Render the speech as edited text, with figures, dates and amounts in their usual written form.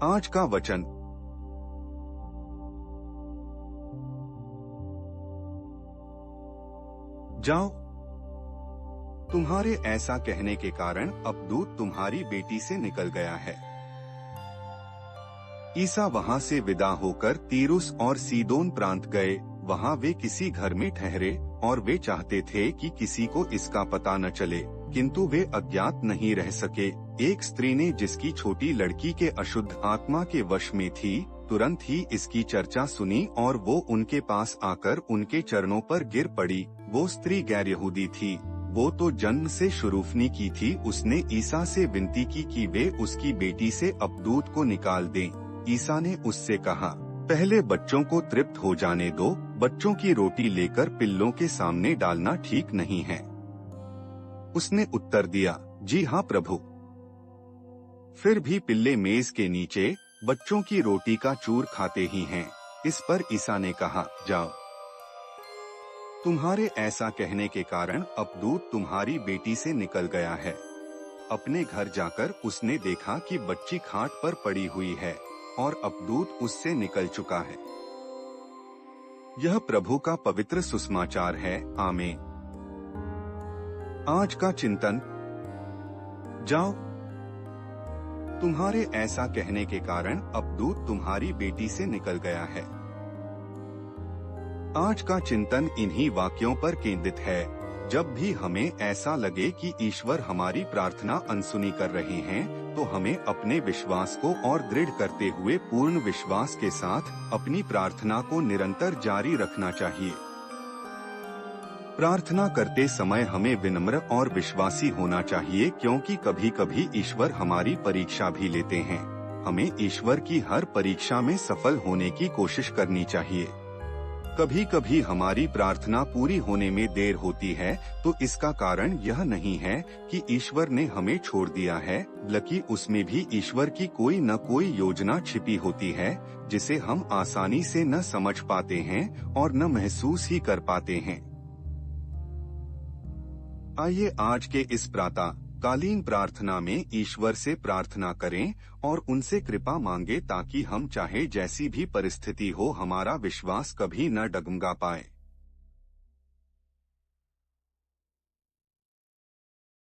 आज का वचन। जाओ, तुम्हारे ऐसा कहने के कारण अब दूत तुम्हारी बेटी से निकल गया है। ईसा वहां से विदा होकर तीरुस और सीदोन प्रांत गए। वहां वे किसी घर में ठहरे और वे चाहते थे कि किसी को इसका पता न चले, किंतु वे अज्ञात नहीं रह सके। एक स्त्री ने, जिसकी छोटी लड़की के अशुद्ध आत्मा के वश में थी, तुरंत ही इसकी चर्चा सुनी और वो उनके पास आकर उनके चरणों पर गिर पड़ी। वो स्त्री गैर यहूदी थी, वो तो जन्म से शुरूफनी की थी। उसने ईसा से विनती की कि वे उसकी बेटी से अपदूत को निकाल दें। ईसा ने उससे कहा, पहले बच्चों को तृप्त हो जाने दो। बच्चों की रोटी लेकर पिल्लों के सामने डालना ठीक नहीं है। उसने उत्तर दिया, जी हाँ प्रभु। फिर भी पिल्ले मेज के नीचे बच्चों की रोटी का चूर खाते ही हैं। इस पर ईसा ने कहा, जाओ, तुम्हारे ऐसा कहने के कारण अपदूत तुम्हारी बेटी से निकल गया है। अपने घर जाकर उसने देखा कि बच्ची खाट पर पड़ी हुई है और अपदूत उससे निकल चुका है। यह प्रभु का पवित्र सुसमाचार है। आमीन। आज का चिंतन। जाओ, तुम्हारे ऐसा कहने के कारण अपदूत तुम्हारी बेटी से निकल गया है। आज का चिंतन इन्हीं वाक्यों पर केंद्रित है। जब भी हमें ऐसा लगे कि ईश्वर हमारी प्रार्थना अनसुनी कर रहे हैं, तो हमें अपने विश्वास को और दृढ़ करते हुए पूर्ण विश्वास के साथ अपनी प्रार्थना को निरंतर जारी रखना चाहिए। प्रार्थना करते समय हमें विनम्र और विश्वासी होना चाहिए, क्योंकि कभी कभी ईश्वर हमारी परीक्षा भी लेते हैं। हमें ईश्वर की हर परीक्षा में सफल होने की कोशिश करनी चाहिए। कभी कभी हमारी प्रार्थना पूरी होने में देर होती है, तो इसका कारण यह नहीं है कि ईश्वर ने हमें छोड़ दिया है, बल्कि उसमें भी ईश्वर की कोई न कोई योजना छिपी होती है, जिसे हम आसानी से न समझ पाते हैं और न महसूस ही कर पाते हैं। आइए आज के इस प्रातःकालीन प्रार्थना में ईश्वर से प्रार्थना करें और उनसे कृपा मांगे, ताकि हम चाहे जैसी भी परिस्थिति हो, हमारा विश्वास कभी न डगमगा पाए।